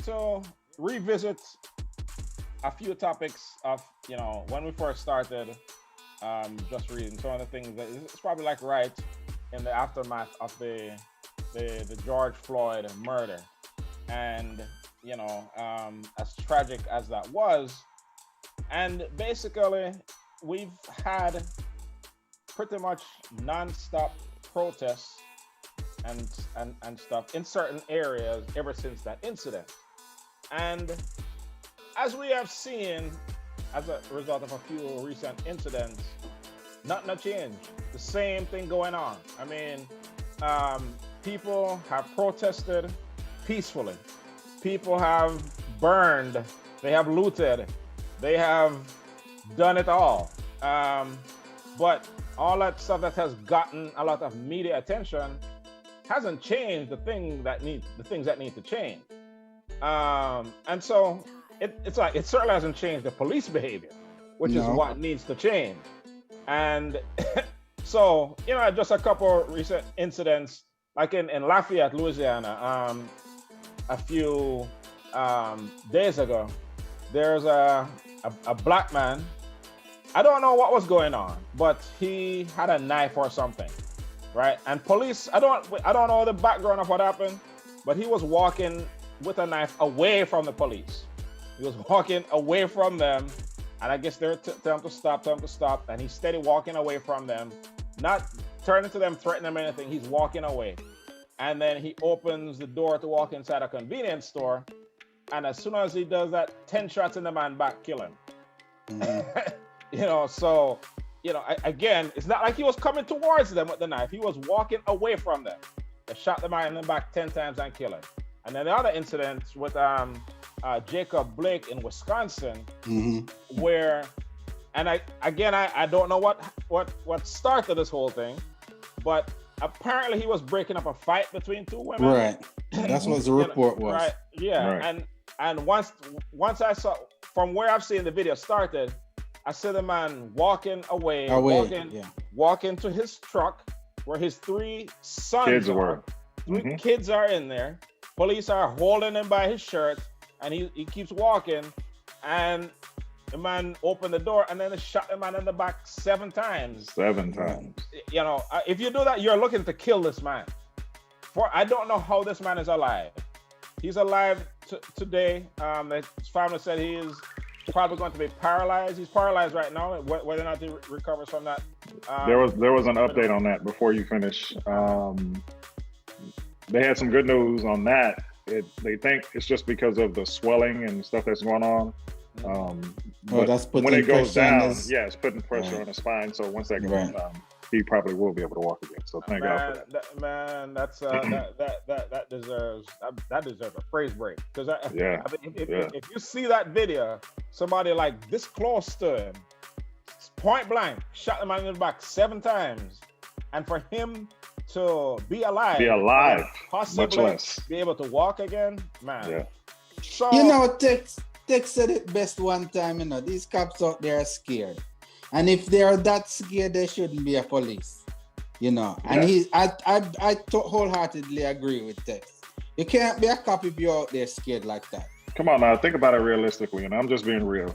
to revisit a few topics of, when we first started, just reading some of the things that it's probably like right in the aftermath of the George Floyd murder. And, as tragic as that was, and basically we've had pretty much nonstop protests and stuff in certain areas ever since that incident. And as we have seen, as a result of a few recent incidents, nothing has changed. The same thing going on. I mean, people have protested peacefully. People have burned. They have looted. They have done it all. But all that stuff that has gotten a lot of media attention hasn't changed the things that need to change. And so it's like it certainly hasn't changed the police behavior, which is what needs to change. And so, just a couple recent incidents, like in Lafayette, Louisiana, a few days ago, there's a black man. I don't know what was going on, but he had a knife or something, right? And police, I don't know the background of what happened, but he was walking with a knife away from the police. He was walking away from them, and I guess they were telling him to stop, and he's steady walking away from them, not turning to them, threatening them or anything. He's walking away. And then he opens the door to walk inside a convenience store, and as soon as he does that, 10 shots in the man back, kill him. Mm-hmm. So, again, it's not like he was coming towards them with the knife. He was walking away from them. They shot the man in the back 10 times and killed him. And then the other incident with Jacob Blake in Wisconsin, where, and I don't know what started this whole thing, but apparently he was breaking up a fight between two women. Right. That's what the report was. Right. Yeah. Right. And once I saw, from where I've seen the video started, I see the man walking away, walking to his truck where his three sons are. Three kids are in there. Police are holding him by his shirt, and he keeps walking, and the man opened the door, and then they shot the man in the back 7 times. 7 times. If you do that, you're looking to kill this man. I don't know how this man is alive. He's alive today. His family said he is probably going to be paralyzed. He's paralyzed right now. Whether or not he recovers from that. There was an update on that before you finish. They had some good news on that. They think it's just because of the swelling and stuff that's going on. But that's when it goes down, it's putting pressure on his spine. So once that goes down, he probably will be able to walk again. So thank God for that. That's that deserves a praise break, because if you see that video, somebody like this close to him, point blank, shot the man in the back 7 times, and for him to be alive, possibly be able to walk again, man. Yeah. So Tex said it best one time. These cops out there are scared, and if they are that scared, they shouldn't be a police. And I wholeheartedly agree with Tex. You can't be a cop if you're out there scared like that. Come on now, think about it realistically, and I'm just being real.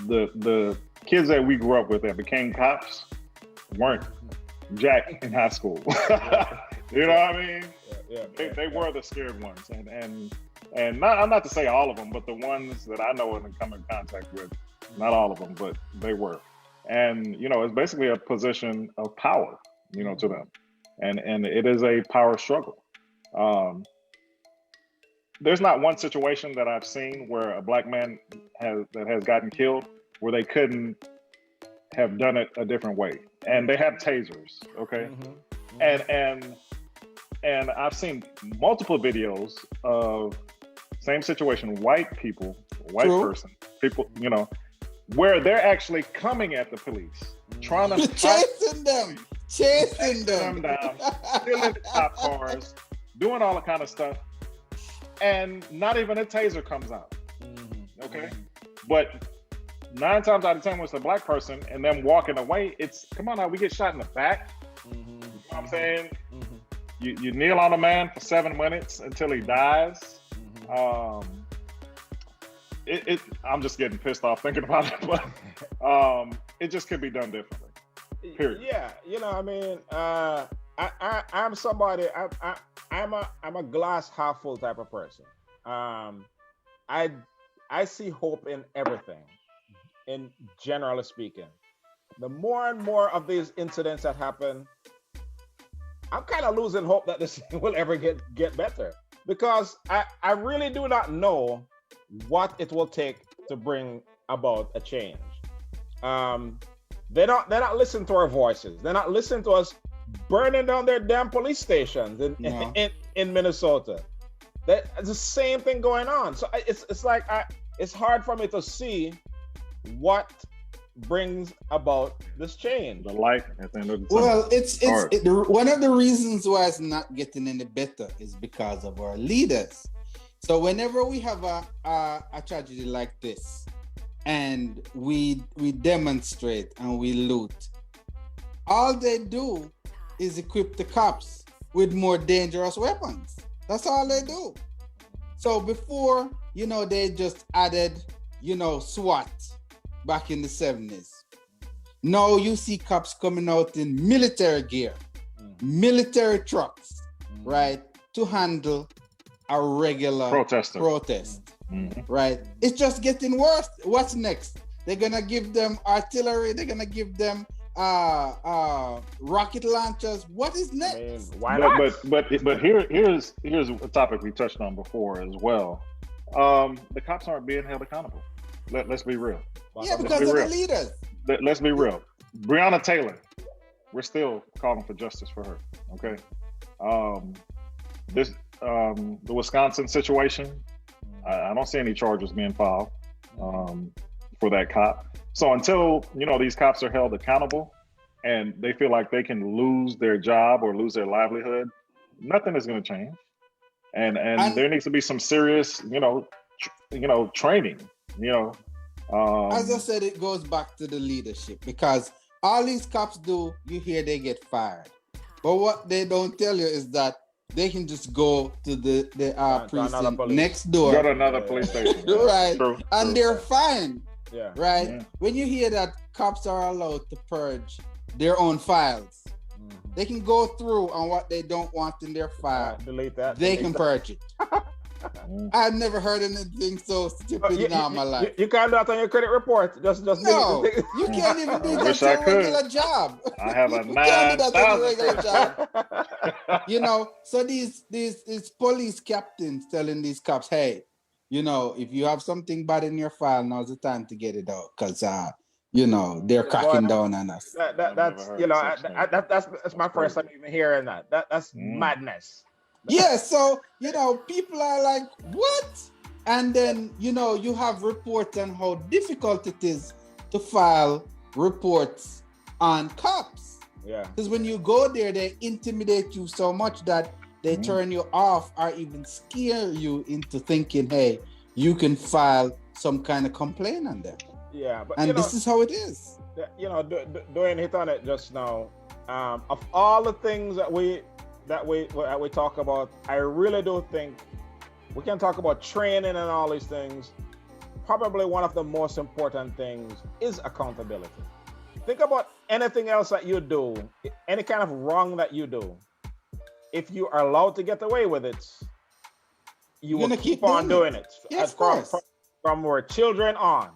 The kids that we grew up with that became cops weren't Jack in high school. You know what I mean? They were the scared ones, and I'm not to say all of them, but the ones that I know and come in contact with, not all of them, but they were. And it's basically a position of power, to them, and it is a power struggle. There's not one situation that I've seen where a black man has gotten killed where they couldn't have done it a different way. And they have tasers, okay? And I've seen multiple videos of same situation, white person, people, where they're actually coming at the police, trying to chasing them down, stealing the cop cars, doing all the kind of stuff, and not even a taser comes out, okay? But 9 times out of 10 when it's a black person and them walking away, it's, come on now, we get shot in the back. You know what I'm saying? You kneel on a man for 7 minutes until he dies. I'm just getting pissed off thinking about it, but it just could be done differently. Period. Yeah, I mean, I'm somebody. I'm a glass half full type of person. I see hope in everything. In generally speaking, the more and more of these incidents that happen, I'm kind of losing hope that this will ever get better, because I really do not know what it will take to bring about a change. They're not listening to our voices. They're not listening to us burning down their damn police stations in Minnesota. That's the same thing going on. So it's like it's hard for me to see what brings about this change. The light at the end of the tunnel. Well, it's one of the reasons why it's not getting any better is because of our leaders. So whenever we have a tragedy like this, and we demonstrate and we loot, all they do is equip the cops with more dangerous weapons. That's all they do. So before, they just added, SWAT back in the 70s. Now you see cops coming out in military gear, military trucks, right, to handle a regular protest, right? It's just getting worse. What's next? They're gonna give them artillery. They're gonna give them rocket launchers. What is next? I mean, why not? But here's a topic we touched on before as well. The cops aren't being held accountable. Let's be real. Yeah, because of the leaders. Let's be real. Breonna Taylor, we're still calling for justice for her. Okay. The Wisconsin situation, I don't see any charges being filed for that cop. So until these cops are held accountable and they feel like they can lose their job or lose their livelihood, nothing is going to change. And there needs to be some serious, training. As I said, it goes back to the leadership, because all these cops do, you hear they get fired. But what they don't tell you is that they can just go to the precinct next door. Go to another police station. Right. True. And they're fine. Yeah. Right? Yeah. When you hear that cops are allowed to purge their own files, they can go through on what they don't want in their file. Delete that. They can purge it. I've never heard anything so stupid in all my life. You can't do that on your credit report. Just no, you can't even do that to your regular job. I have a 9,000. So these police captains telling these cops, hey, if you have something bad in your file, now's the time to get it out, because they're cracking down on us. That's my first time even hearing that. That's madness. Yeah, so people are like, what? And then you have reports on how difficult it is to file reports on cops. Yeah. Because when you go there, they intimidate you so much that they turn you off or even scare you into thinking, hey, you can file some kind of complaint on them. Yeah, but this is how it is. Doing hit on it just now. Of all the things that we talk about, I really do think we can talk about training and all these things. Probably one of the most important things is accountability. Think about anything else that you do, any kind of wrong that you do. If you are allowed to get away with it, you will keep on doing it. Yeah, of course. From our children on,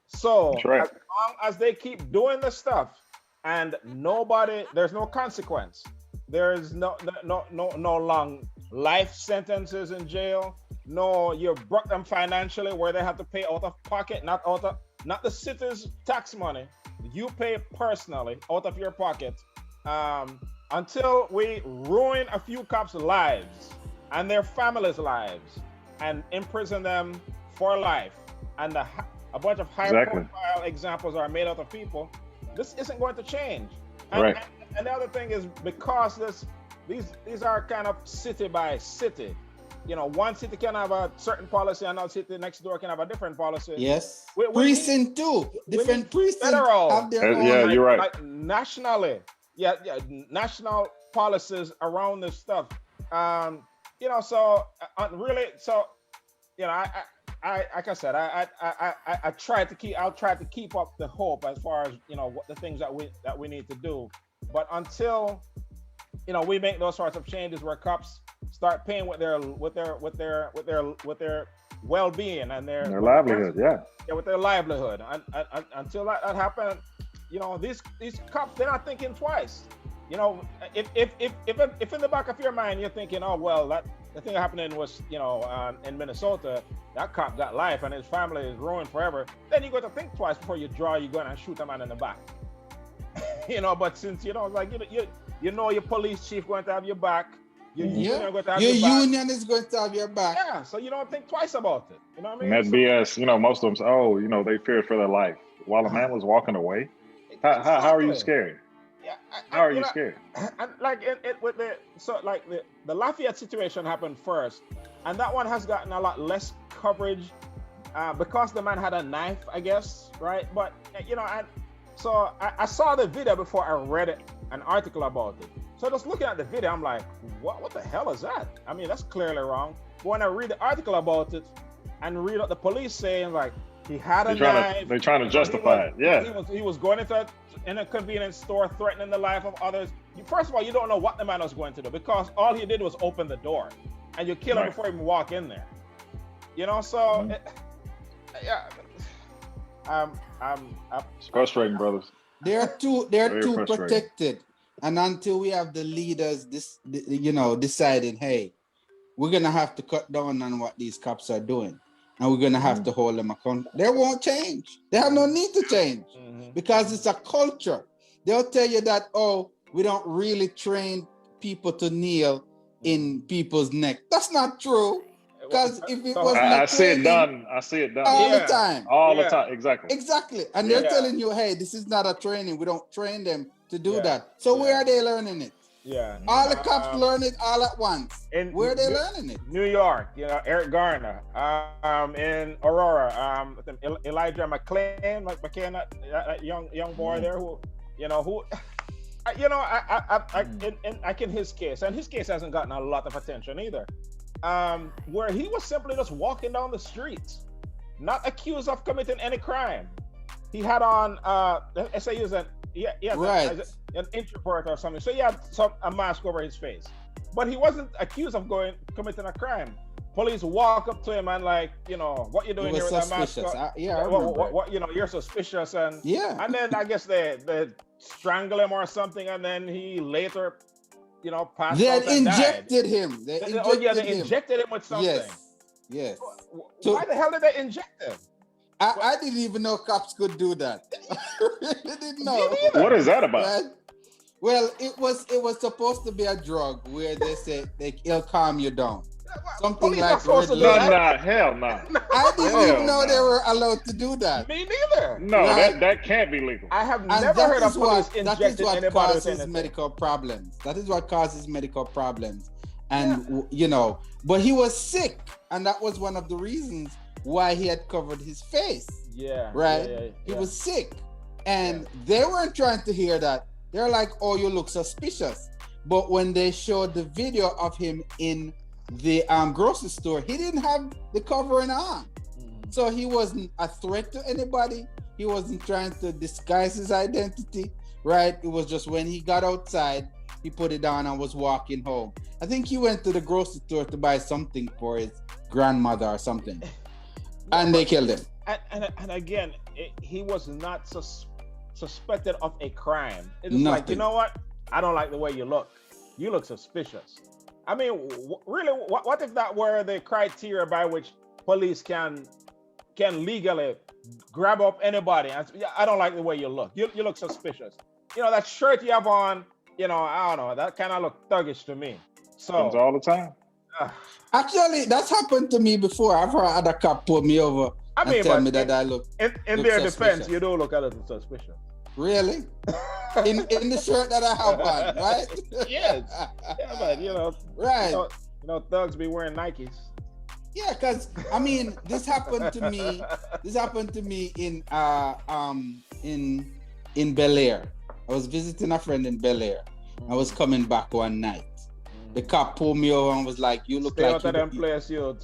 So right. As long as they keep doing the stuff and there's no consequence. There's no long life sentences in jail. No, you brought them financially where they have to pay out of pocket, not the city's tax money. You pay personally out of your pocket. Until we ruin a few cops' lives and their families' lives and imprison them for life, and a bunch of high-profile examples are made out of people, this isn't going to change. Right. And the other thing is, because these are kind of city by city. One city can have a certain policy, another city next door can have a different policy. Yes. Precinct too. Different precincts federal, have their own. Yeah, you're right. Like nationally, national policies around this stuff. So really, I like I said, I try to keep. I'll try to keep up the hope as far as what the things that we need to do. But until we make those sorts of changes where cops start paying with their well-being and their livelihood, with their livelihood, and until that happens, these cops, they're not thinking twice. If in the back of your mind you're thinking, oh well, the thing happening was in Minnesota, that cop got life and his family is ruined forever, then you got to think twice before you draw your gun and shoot a man in the back. But since your police chief going to have your back, your union going to have your back. Union is going to have your back. Yeah, so you don't think twice about it. You know what I mean? And that BS, most of them, they feared for their life while a man was walking away. How are you scared? Yeah, how are you scared? And like the Lafayette situation happened first, and that one has gotten a lot less coverage because the man had a knife, I guess, right? But so I saw the video before I read an article about it. So just looking at the video, I'm like, what the hell is that? I mean, that's clearly wrong. But when I read the article about it and read what the police saying, like, he had a knife. They're trying to justify it. Yeah. He was going in a convenience store, threatening the life of others. First of all, you don't know what the man was going to do because all he did was open the door, and you kill him before he even walk in there. So it's frustrating, brothers. They're too protected, and until we have the leaders, deciding, hey, we're gonna have to cut down on what these cops are doing. And we're going to have to hold them accountable. They won't change. They have no need to change because it's a culture. They'll tell you that, we don't really train people to kneel in people's neck. That's not true. Because if it was I see it done all the time. All the time. Exactly. And they're telling you, hey, this is not a training. We don't train them to do that. So where are they learning it? Yeah. All the cops learn it all at once. Where are they learning it? New York, Eric Garner. In Aurora, Elijah McClain, that young boy there in his case, and his case hasn't gotten a lot of attention either. Where he was simply just walking down the streets, not accused of committing any crime. He had on let's say he was an introvert or something, so he had a mask over his face, but he wasn't accused of committing a crime. Police walk up to him and what you doing here with that mask? What you're suspicious, and then I guess they strangle him or something, and then he later passed they out and injected died. Him. They injected him with something. Yes. So, why the hell did they inject him? I didn't even know cops could do that. I really didn't know. What is that about? Right? Well, it was supposed to be a drug where they say it'll calm you down. Something like red light. Hell no. I didn't even know they were allowed to do that. Me neither. No, right? that can't be legal. I have never heard of police injecting anybody with anything. Medical problems. That is what causes medical problems. And but he was sick, and that was one of the reasons why he had covered his face. Yeah. Right? Yeah. He was sick. And they weren't trying to hear that. They're like, oh, you look suspicious. But when they showed the video of him in the grocery store, he didn't have the covering on. So he wasn't a threat to anybody. He wasn't trying to disguise his identity, right? It was just when he got outside, he put it on and was walking home. I think he went to the grocery store to buy something for his grandmother or something. And they killed him. And again, he was not suspected of a crime. It's like, you know what? I don't like the way you look. You look suspicious. I mean, really, what if that were the criteria by which police can legally grab up anybody? And I don't like the way you look. You look suspicious. That shirt you have on, I don't know. That kind of look thuggish to me. So happens all the time. Actually, that's happened to me before. I've heard a cop pull me over and tell me that I look in their defense, you do look a little suspicious. Really? in the shirt that I have on, right? Yes. Yeah, but right. Thugs be wearing Nikes. Yeah, because I mean, this happened to me. This happened to me in Bel Air. I was visiting a friend in Bel Air. I was coming back one night, The cop pulled me over and was like, "You look Stay like out of them place, youth.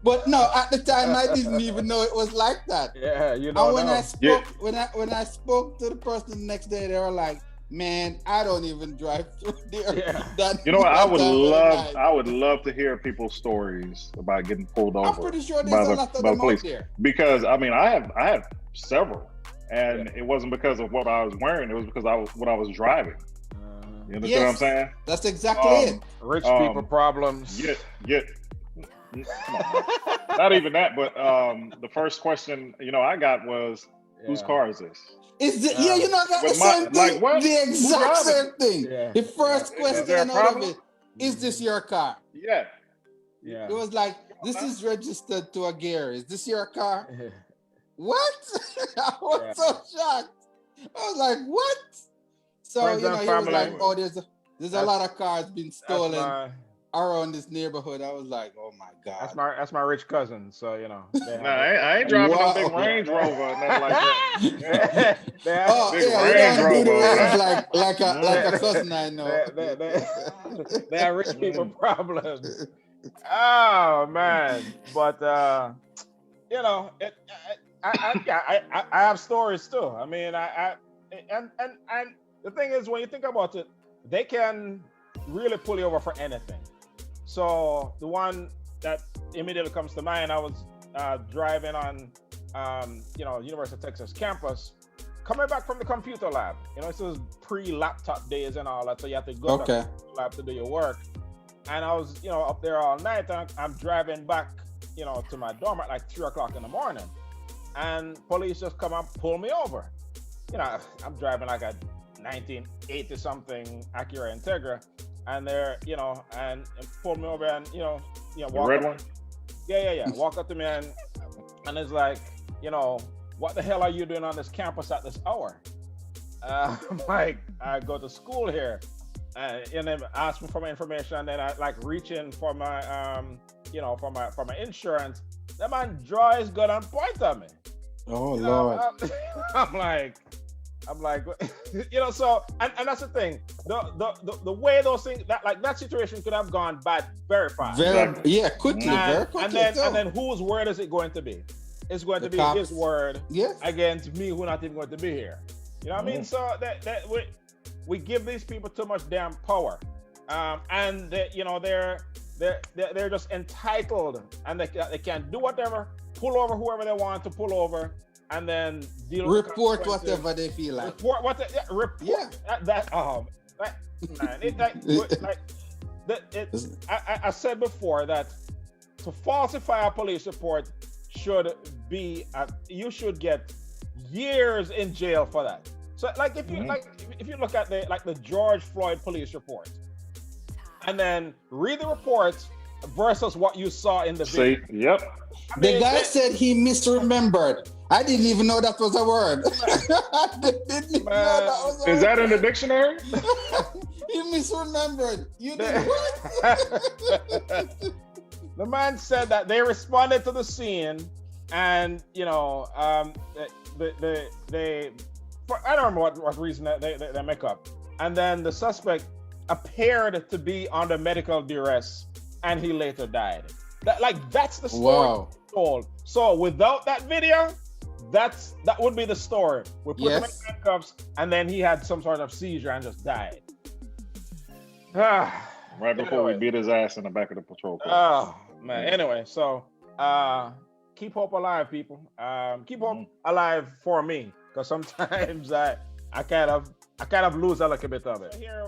But no, at the time I didn't even know it was like that. Yeah, you know. And when I spoke, when I spoke to the person the next day, they were like, "Man, I don't even drive through there." Yeah. You know what? I would love to hear people's stories about getting pulled over. I'm pretty sure there's a lot of them out there. Because I mean, I have several, and it wasn't because of what I was wearing; it was because what I was driving. You understand what I'm saying? That's exactly it. Rich people problems. Yeah. Not even that, but the first question I got was, "Whose car is this?" Is it? You know that the same thing. Like what? The exact same thing. Yeah. The first question out of it: Is this your car? Yeah. It was like, "This is registered to a gear. Is this your car?" What? I was so shocked. I was like, "What?" So he was like, "Oh, there's a lot of cars being stolen around this neighborhood." I was like, "Oh my god." That's my rich cousin. So I ain't driving no big Range Rover or nothing like that. Range Rover. Like a cousin I know. They have rich people problems. Oh man, but I have stories too. I mean, and the thing is, when you think about it, they can really pull you over for anything. So the one that immediately comes to mind, I was driving on, University of Texas campus, coming back from the computer lab. This was pre-laptop days and all that, so you have to go to the lab to do your work. And I was, up there all night, and I'm driving back, to my dorm at like 3:00 in the morning, and police just come and pull me over. I'm driving like a 1980 something Acura Integra, and they're and pulled me over and walk red up, one. Yeah. Walk up to me and it's like, what the hell are you doing on this campus at this hour? I'm like, I go to school here, and then ask me for my information, and then I like reach in for my for my insurance. That man draw his gun and point at me. Oh Lord. I'm like, so and that's the thing. The way those things that situation could have gone bad very fast. Quickly. And then whose word is it going to be? It's going to be cops. His word against me, who not even going to be here. You know what I mean? So that we give these people too much damn power, and they're just entitled, and they can do whatever, pull over whoever they want to pull over, and then report whatever they feel like. I said before that to falsify a police report should be you should get years in jail for that. So like if you look at the George Floyd police report, and then read the report versus what you saw in the video. Yep. The guy said he misremembered. I didn't even know that was a word. Is that in the dictionary? He misremembered. You did what? The man said that they responded to the scene, and they I don't remember what reason that they make up, and then the suspect appeared to be under medical duress, and he later died. That's the story told. So without that video, that would be the story. We put him in handcuffs, and then he had some sort of seizure and just died. Right before we beat his ass in the back of the patrol car. Oh man. Anyway, so keep hope alive, people. Keep hope alive for me, because sometimes I kind of lose a little bit of it. Here